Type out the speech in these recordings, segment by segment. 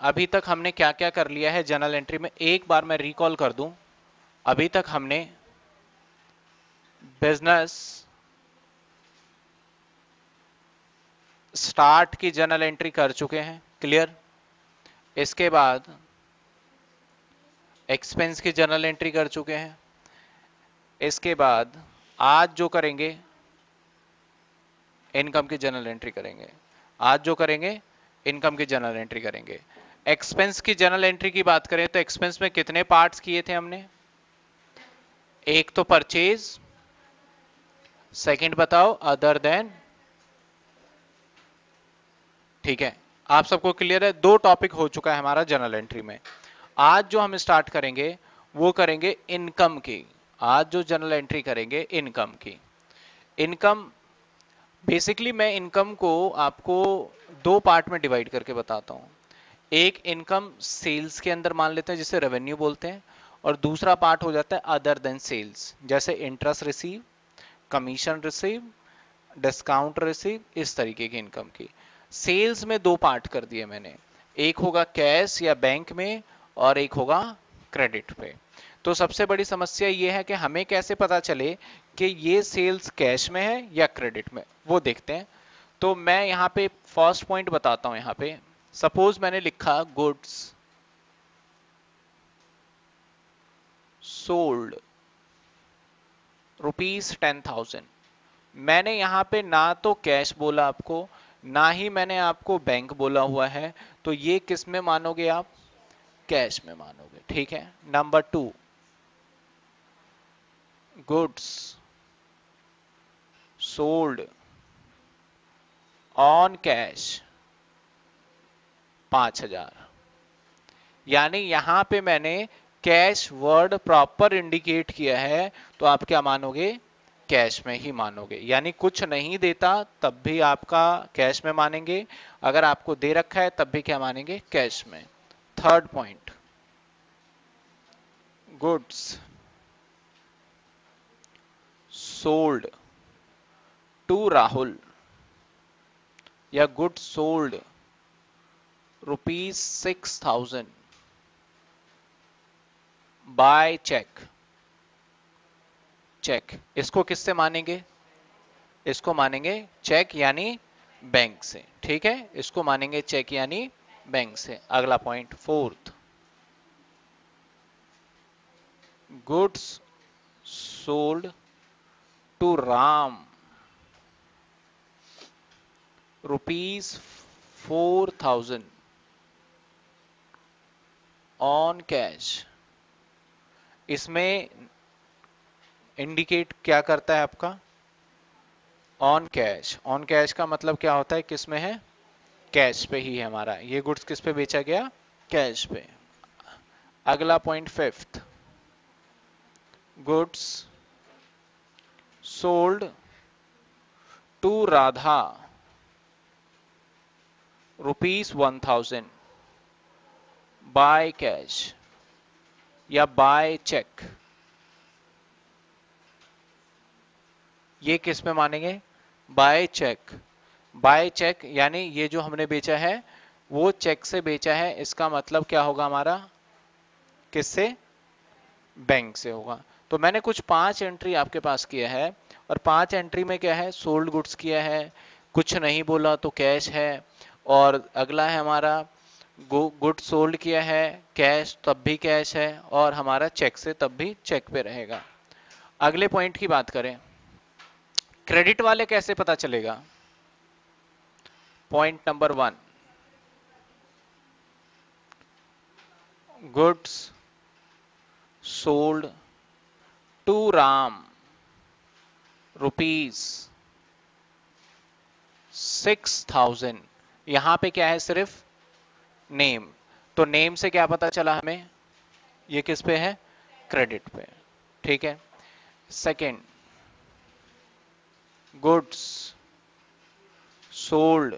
अभी तक हमने क्या क्या कर लिया है जर्नल एंट्री में, एक बार मैं रिकॉल कर दूं। अभी तक हमने बिजनेस स्टार्ट की जर्नल एंट्री कर चुके हैं, क्लियर। इसके बाद एक्सपेंस की जर्नल एंट्री कर चुके हैं। इसके बाद आज जो करेंगे इनकम की जर्नल एंट्री करेंगे। आज जो करेंगे इनकम की जर्नल एंट्री करेंगे। एक्सपेंस की जर्नल एंट्री की बात करें तो एक्सपेंस में कितने पार्ट्स किए थे हमने? एक तो परचेज, सेकंड बताओ अदर देन। ठीक है, आप सबको क्लियर है? दो टॉपिक हो चुका है हमारा जर्नल एंट्री में। आज जो हम स्टार्ट करेंगे वो करेंगे इनकम की। आज जो जर्नल एंट्री करेंगे इनकम की। इनकम बेसिकली मैं इनकम को आपको दो पार्ट में डिवाइड करके बताता हूं। एक इनकम सेल्स के अंदर मान लेते हैं जिसे रेवेन्यू बोलते हैं, और दूसरा पार्ट हो जाता है अदर देन सेल्स, जैसे interest receive, commission receive, discount receive, इस तरीके की इनकम की। सेल्स में दो पार्ट कर दिए मैंने, एक होगा कैश या बैंक में और एक होगा क्रेडिट पे। तो सबसे बड़ी समस्या यह है कि हमें कैसे पता चले कि ये सेल्स कैश में है या क्रेडिट में, वो देखते हैं। तो मैं यहां पे फर्स्ट पॉइंट बताता हूं। यहां पे सपोज मैंने लिखा गुड्स सोल्ड ₹10,000। मैंने यहां पे ना तो कैश बोला आपको, ना ही मैंने आपको बैंक बोला हुआ है, तो ये किस में मानोगे आप? कैश में मानोगे, ठीक है। Number two, goods sold on cash 5,000। यानी यहां पे मैंने कैश वर्ड प्रॉपर इंडिकेट किया है, तो आप क्या मानोगे? कैश में ही मानोगे। यानी कुछ नहीं देता तब भी आपका कैश में मानेंगे, अगर आपको दे रखा है तब भी क्या मानेंगे? कैश में। Third point, goods sold to Rahul या goods sold ₹6,000 by cheque. Cheque इसको किससे मानेंगे? इसको मानेंगे चेक यानी बैंक से, ठीक है। इसको मानेंगे चेक यानी बैंक से। अगला point fourth, goods sold to Ram ₹4,000 on cash. इसमें इंडिकेट क्या करता है आपका? On cash. ऑन कैश का मतलब क्या होता है? किस में है? कैश पे ही है हमारा। ये गुड्स किस पे बेचा गया? कैश पे। अगला point fifth, goods sold to Radha ₹1,000 by cash या बाय चेक। ये किस में मानेंगे? Bye check. बाय चेक यानी ये जो हमने बेचा है वो चेक से बेचा है, इसका मतलब क्या होगा हमारा? किससे? बैंक से होगा। तो मैंने कुछ 5 एंट्री आपके पास किया है, और 5 एंट्री में क्या है? सोल्ड गुड्स किया है, कुछ नहीं बोला तो कैश है, और अगला है हमारा गुड सोल्ड किया है, कैश तब भी कैश है, और हमारा चेक से तब भी चेक पे रहेगा। अगले पॉइंट की बात करें, क्रेडिट वाले कैसे पता चलेगा? Point number 1, goods sold to Ram ₹6,000। यहां पे क्या है? सिर्फ नेम। तो नेम से क्या पता चला हमें? ये किस पे है? क्रेडिट पे, ठीक है। Second, goods sold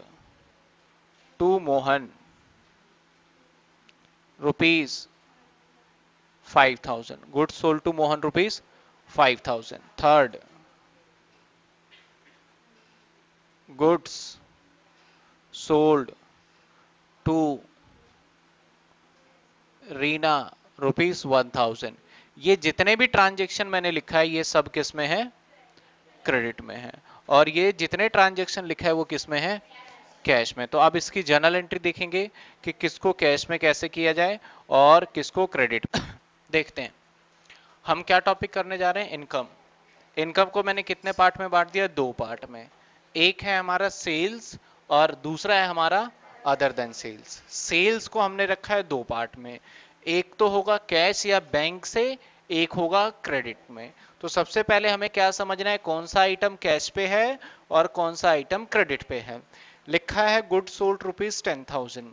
to Mohan ₹5,000। Goods sold to Mohan ₹5,000। Third, goods sold to Reena ₹1000। ये जितने भी ट्रांजेक्शन मैंने लिखा है ये सब किस में है? क्रेडिट में है। और ये जितने ट्रांजेक्शन लिखा है वो किस में है? कैश में। तो अब इसकी जर्नल एंट्री देखेंगे कि किसको कैश में कैसे किया जाए और किसको क्रेडिट। देखते हैं हम क्या टॉपिक करने जा रहे हैं। इनकम। इनकम को मैंने कितने पार्ट में बांट दिया? 2 पार्ट में। एक है हमारा सेल्स और दूसरा है हमारा अदर देन सेल्स। सेल्स को हमने रखा है 2 पार्ट में, एक तो होगा कैश या बैंक से, एक होगा क्रेडिट में। तो सबसे पहले हमें क्या समझना है, कौन सा आइटम कैश पे है और कौन सा आइटम क्रेडिट पे है। लिखा है गुड सोल्ड ₹10,000।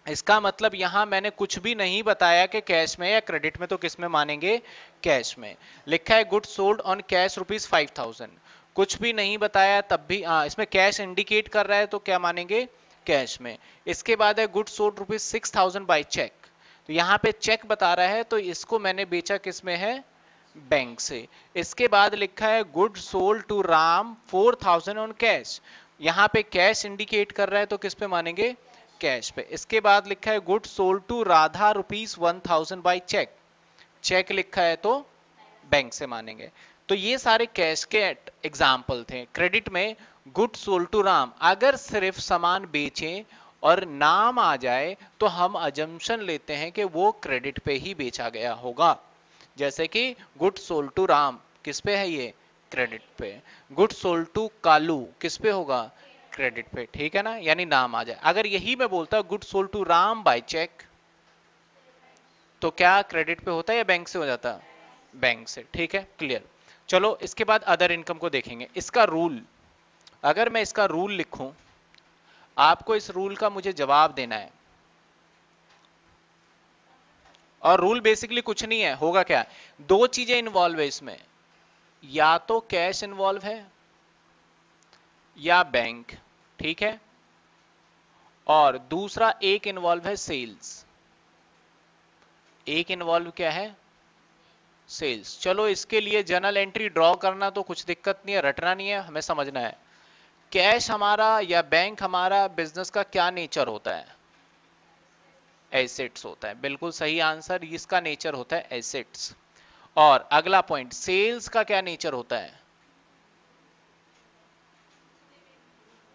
इसका मतलब यहां मैंने कुछ भी नहीं बताया कि कैश में या क्रेडिट में, तो किस में मानेंगे? कैश में। लिखा है गुड सोल्ड ऑन कैश ₹5,000। कुछ भी नहीं बताया तब भी इसमें कैश इंडिकेट कर रहा है तो क्या मानेंगे? कैश में। इसके बाद है गुड सोल्ड ₹6,000 बाय चेक। तो यहाँ पे चेक बता रहा है तो इसको मैंने बेचा किस में है? बैंक से। इसके बाद लिखा है good sold to Ram 4,000 on cash. यहाँ पे कैश इंडिकेट कर रहा है तो किस पे मानेंगे? कैश पे। इसके बाद लिखा है good sold to Radha ₹1,000 by cheque. Cheque लिखा है तो बैंक से मानेंगे। तो ये सारे कैश के एग्जाम्पल थे। क्रेडिट में गुड सोल्ड टू राम, अगर सिर्फ सामान बेचें और नाम आ जाए तो हम अजम्पशन लेते हैं कि वो क्रेडिट पे ही बेचा गया होगा। जैसे कि गुड सोल्ड टू राम किस पे है? ये क्रेडिट पे। गुड सोल्ड टू कालू किस पे होगा? क्रेडिट पे। ठीक है ना, यानी नाम आ जाए। अगर यही मैं बोलता good sold to Ram by cheque तो क्या क्रेडिट पे होता है या बैंक से हो जाता? बैंक से। ठीक है, क्लियर। चलो इसके बाद अदर इनकम को देखेंगे। इसका रूल, अगर मैं इसका रूल लिखूं, आपको इस रूल का मुझे जवाब देना है। और रूल बेसिकली कुछ नहीं है, होगा क्या? 2 चीजें इन्वॉल्व है इसमें, या तो कैश इन्वॉल्व है या बैंक। ठीक है, और दूसरा एक इन्वॉल्व है सेल्स। एक इन्वॉल्व क्या है? सेल्स। चलो इसके लिए जर्नल एंट्री ड्रॉ करना तो कुछ दिक्कत नहीं है, रटना नहीं है, हमें समझना है कैश हमारा या बैंक हमारा बिजनेस का क्या नेचर होता है? एसेट्स होता है। बिल्कुल सही आंसर, इसका नेचर होता है एसेट्स। और अगला पॉइंट, सेल्स का क्या नेचर होता है?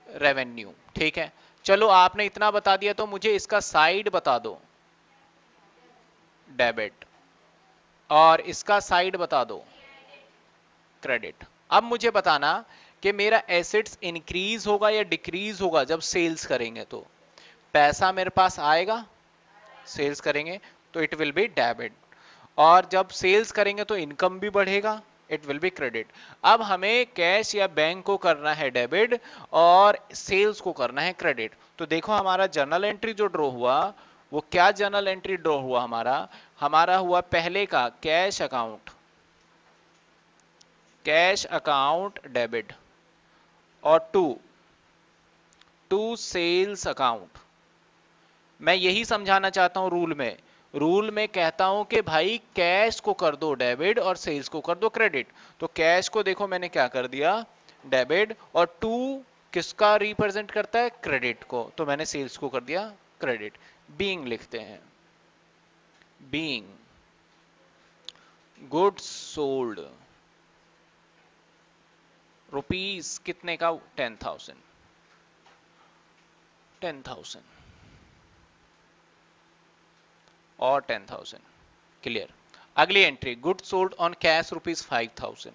रेवेन्यू। ठीक है, चलो आपने इतना बता दिया तो मुझे इसका साइड बता दो। डेबिट। और इसका साइड बता दो। क्रेडिट। अब मुझे बताना कि मेरा एसेट्स इंक्रीज होगा या डिक्रीज होगा जब सेल्स करेंगे। तो पैसा मेरे पास आएगा, सेल्स करेंगे तो इट विल बी डेबिट, और जब सेल्स करेंगे तो इनकम भी बढ़ेगा, इट विल बी क्रेडिट। अब हमें कैश या बैंक को करना है डेबिट और सेल्स को करना है क्रेडिट। तो देखो हमारा जर्नल एंट्री जो ड्रॉ हुआ वो क्या जर्नल एंट्री ड्रॉ हुआ? हमारा हुआ पहले का cash account, cash account debit, और टू सेल्स अकाउंट। मैं यही समझाना चाहता हूं रूल में कहता हूं कि भाई कैश को कर दो डेबिट और सेल्स को कर दो क्रेडिट। तो कैश को देखो मैंने क्या कर दिया? डेबिट। और टू किसका रिप्रेजेंट करता है? क्रेडिट को, तो मैंने सेल्स को कर दिया क्रेडिट। बीइंग लिखते हैं, बीइंग गुड्स सोल्ड रुपीस कितने का? 10,000। 10,000 और 10,000। क्लियर। अगली entry, good sold on cash ₹5,000।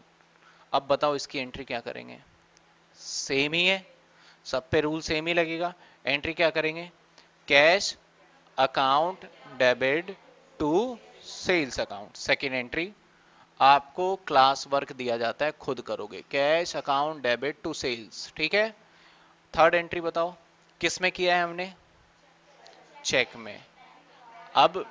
अब बताओ इसकी एंट्री क्या करेंगे? सेम ही है, सब पे रूल सेम ही लगेगा। एंट्री क्या करेंगे? Cash account debit to sales account. Second entry आपको क्लास वर्क दिया जाता है, खुद करोगे। Cash account debit to sales. ठीक है। थर्ड एंट्री बताओ किस में किया है हमने? चेक में। अब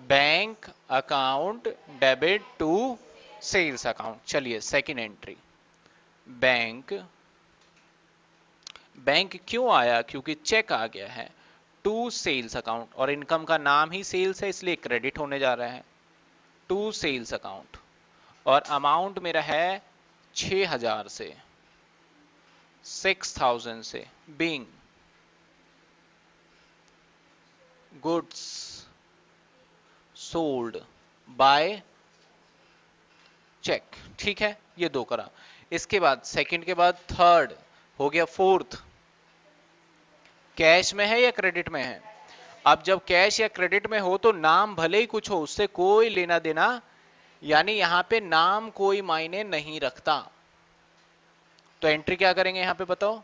bank account debit to sales account. चलिए सेकेंड एंट्री, बैंक। बैंक क्यों आया? क्योंकि चेक आ गया है। टू सेल्स अकाउंट, और इनकम का नाम ही सेल्स है इसलिए क्रेडिट होने जा रहा है। टू सेल्स अकाउंट, और अमाउंट मेरा है 6,000 से, 6,000 से। Being goods sold by cheque, ठीक है, ये दो करा। इसके बाद सेकंड के बाद थर्ड हो गया, फोर्थ कैश में है या क्रेडिट में है। अब जब कैश या क्रेडिट में हो तो नाम भले ही कुछ हो, उससे कोई लेना देना, यानी यहां पे नाम कोई मायने नहीं रखता। तो एंट्री क्या करेंगे यहां पे बताओ,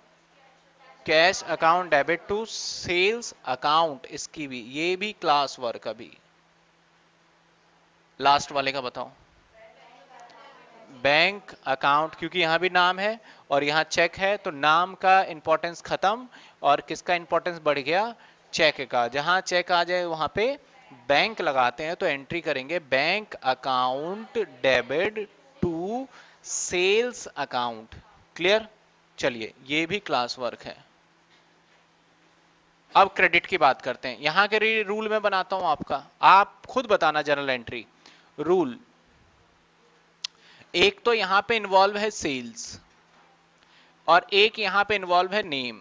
cash account debit to sales account, इसकी भी, ये भी क्लास वर्क। अभी लास्ट वाले का बताओ, बैंक अकाउंट, क्योंकि यहां भी नाम है और यहां चेक है, तो नाम का इंपॉर्टेंस खत्म और किसका इंपॉर्टेंस बढ़ गया, चेक का। जहां चेक आ जाए वहां पे बैंक लगाते हैं, तो एंट्री करेंगे bank account debit to sales account. Clear, चलिए ये भी क्लास वर्क है। अब क्रेडिट की बात करते हैं। यहां के रूल में बनाता हूं आपका, आप खुद बताना जर्नल एंट्री रूल। एक तो यहां पे इन्वॉल्व है सेल्स और एक यहां पे इन्वॉल्व है नेम।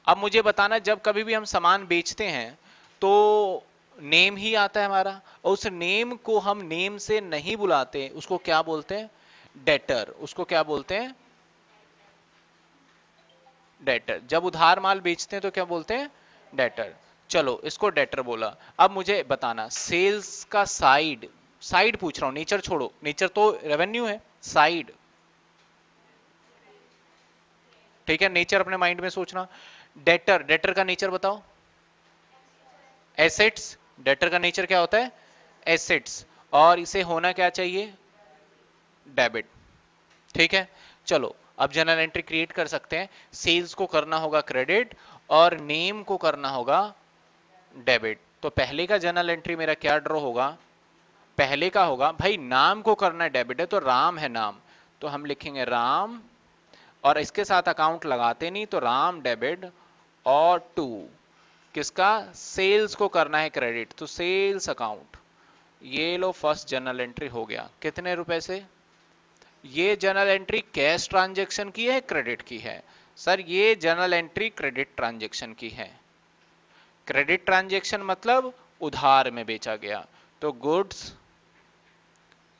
अब मुझे बताना, जब कभी भी हम सामान बेचते हैं तो नेम ही आता है हमारा, और उस नेम को हम नेम से नहीं बुलाते, उसको क्या बोलते हैं, डेटर। उसको क्या बोलते हैं, डेटर। जब उधार माल बेचते हैं तो क्या बोलते हैं, डेटर। चलो इसको डेटर बोला। अब मुझे बताना सेल्स का साइड, साइड पूछ रहा हूं, नेचर छोड़ो, नेचर तो रेवेन्यू है, साइड, ठीक है, नेचर अपने माइंड में सोचना। डेटर, डेटर का नेचर बताओ, एसेट्स। डेटर का नेचर क्या होता है, एसेट्स, और इसे होना क्या चाहिए, डेबिट, ठीक है। चलो अब जनरल एंट्री क्रिएट कर सकते हैं। सेल्स को करना होगा क्रेडिट और नेम को करना होगा डेबिट। तो पहले का जनरल एंट्री मेरा क्या ड्रॉ होगा, पहले का होगा, भाई नाम को करना है डेबिट है तो राम है नाम, तो हम लिखेंगे राम, और इसके साथ अकाउंट लगाते नहीं तो राम डेबिट, और टू किसका, सेल्स को करना है क्रेडिट, तो सेल्स अकाउंट। ये लो फर्स्ट जनरल एंट्री हो गया। कितने रुपए से, ये जनरल एंट्री कैश ट्रांजैक्शन की है, क्रेडिट की है, सर ये जनरल एंट्री क्रेडिट ट्रांजैक्शन की है। क्रेडिट ट्रांजैक्शन मतलब उधार में बेचा गया, तो गुड्स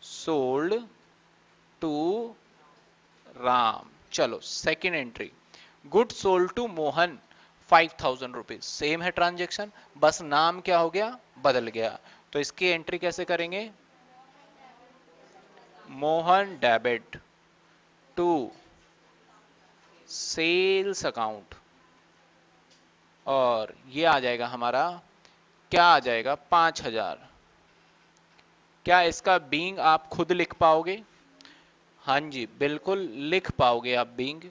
सोल्ड टू राम। चलो second entry, good sold to Mohan 5000 rupees, same है ट्रांजेक्शन, बस नाम क्या हो गया, बदल गया। तो इसकी एंट्री कैसे करेंगे, Mohan debit to sales account, और ये आ जाएगा हमारा, क्या आ जाएगा 5000। क्या इसका बीइंग आप खुद लिख पाओगे, हाँ जी बिल्कुल लिख पाओगे आप बीइंग।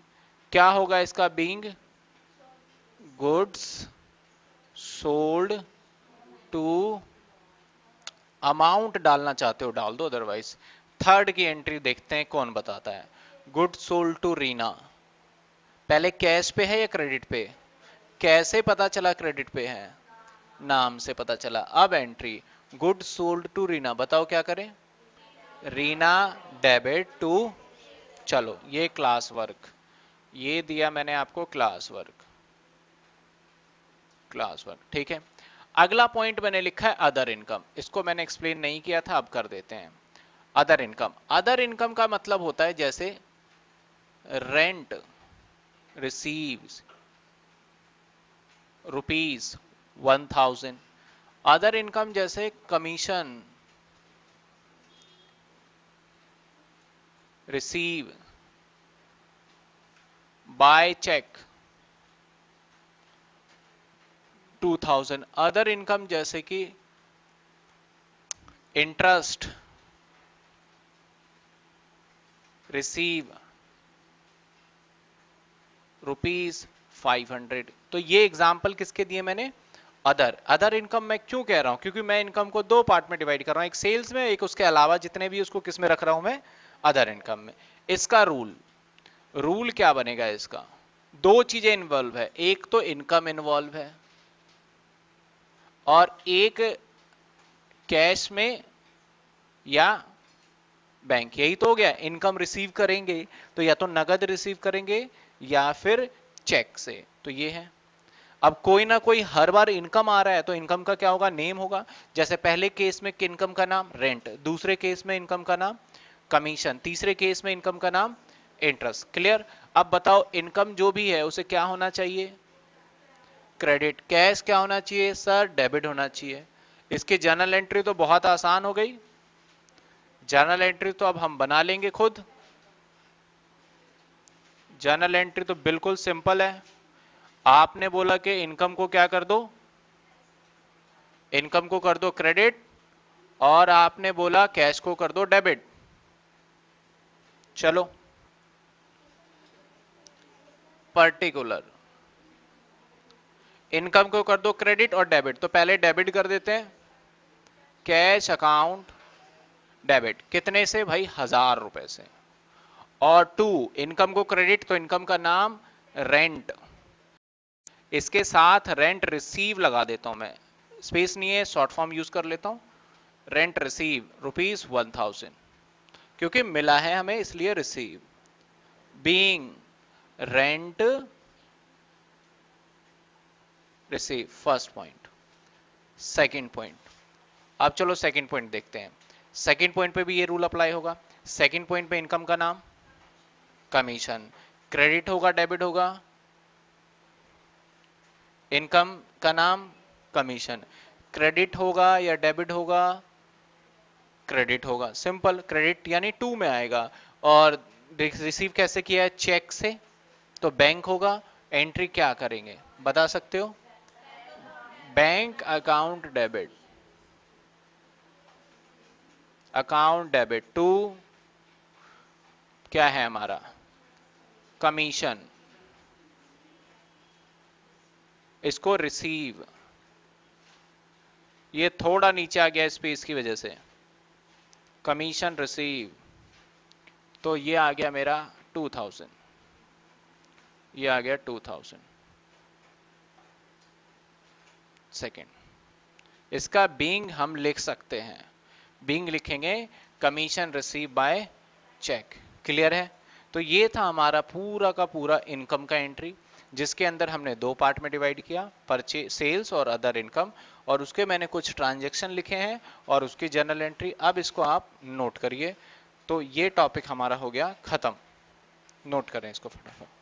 क्या होगा इसका being, goods sold to, amount डालना चाहते हो डाल दो, अदरवाइज थर्ड की एंट्री देखते हैं कौन बताता है। गुड सोल्ड टू रीना, पहले कैश पे है या क्रेडिट पे, कैसे पता चला क्रेडिट पे है, नाम से पता चला। अब entry good sold to Reena, बताओ क्या करें, रीना डेबिट टू, चलो ये क्लास वर्क, ये दिया मैंने आपको क्लास वर्क, क्लास वर्क, ठीक है। अगला पॉइंट मैंने लिखा है अदर इनकम, इसको मैंने एक्सप्लेन नहीं किया था, अब कर देते हैं। अदर इनकम, अदर इनकम का मतलब होता है जैसे rent receives rupees 1000, other income जैसे commission receive by cheque 2000, other income जैसे कि इंटरेस्ट रिसीव रुपीज 500। तो ये एग्जाम्पल किसके दिए मैंने, अदर। अदर इनकम मैं क्यों कह रहा हूं, क्योंकि मैं इनकम को दो पार्ट में डिवाइड कर रहा हूं, एक सेल्स में, एक उसके अलावा जितने भी, उसको किस में रख रहा हूं मैं, अदर इनकम में। इसका रूल, रूल क्या बनेगा इसका, दो चीजें इन्वॉल्व है, एक तो इनकम इन्वॉल्व है और एक कैश में या बैंक, यही तो हो गया। इनकम रिसीव करेंगे तो या तो नगद रिसीव करेंगे या फिर चेक से, तो ये है। अब कोई ना कोई हर बार इनकम आ रहा है तो इनकम का क्या होगा, नेम होगा। जैसे पहले केस में इनकम का नाम रेंट, दूसरे केस में इनकम का नाम कमीशन, तीसरे केस में इनकम का नाम इंटरेस्ट। क्लियर? अब बताओ इनकम जो भी है उसे क्या होना चाहिए, क्रेडिट। कैश क्या होना चाहिए सर, डेबिट होना चाहिए। इसकी जर्नल एंट्री तो बहुत आसान हो गई, जर्नल एंट्री तो अब हम बना लेंगे खुद। जर्नल एंट्री तो बिल्कुल सिंपल है। आपने बोला कि इनकम को क्या कर दो, इनकम को कर दो क्रेडिट, और आपने बोला कैश को कर दो डेबिट। चलो पर्टिकुलर इनकम को कर दो क्रेडिट और डेबिट, तो पहले डेबिट कर देते हैं, कैश अकाउंट डेबिट। कितने से भाई, 1000 रुपए से। और 2 इनकम को क्रेडिट, तो इनकम का नाम रेंट, इसके साथ रेंट रिसीव लगा देता हूं मैं, स्पेस नहीं है, शॉर्ट फॉर्म यूज कर लेता हूं, रेंट रिसीव ₹1000, क्योंकि मिला है हमें इसलिए receive. Being rent receive, first point. Second point, अब चलो सेकंड पॉइंट देखते हैं। सेकंड पॉइंट पे भी ये रूल अप्लाई होगा। सेकंड पॉइंट पे इनकम का नाम कमीशन, क्रेडिट होगा डेबिट होगा, इनकम का नाम कमीशन, क्रेडिट होगा या डेबिट होगा, क्रेडिट होगा। सिंपल, क्रेडिट यानी 2 में आएगा। और रिसीव कैसे किया है, चेक से, तो बैंक होगा। एंट्री क्या करेंगे बता सकते हो, bank account debit, account debit to क्या है हमारा, कमीशन, इसको रिसीव, ये थोड़ा नीचे आ गया स्पेस की वजह से, कमीशन रिसीव, तो ये आ गया मेरा 2000, ये आ गया 2000। सेकंड, इसका बीइंग हम लिख सकते हैं, बीइंग लिखेंगे commission receive by cheque. Clear है? तो ये था हमारा पूरा का पूरा इनकम का एंट्री, जिसके अंदर हमने 2 पार्ट में डिवाइड किया, परचेज सेल्स और अदर इनकम, और उसके मैंने कुछ ट्रांजैक्शन लिखे हैं और उसकी जर्नल एंट्री। अब इसको आप नोट करिए। तो ये टॉपिक हमारा हो गया खत्म, नोट करें इसको फटाफट।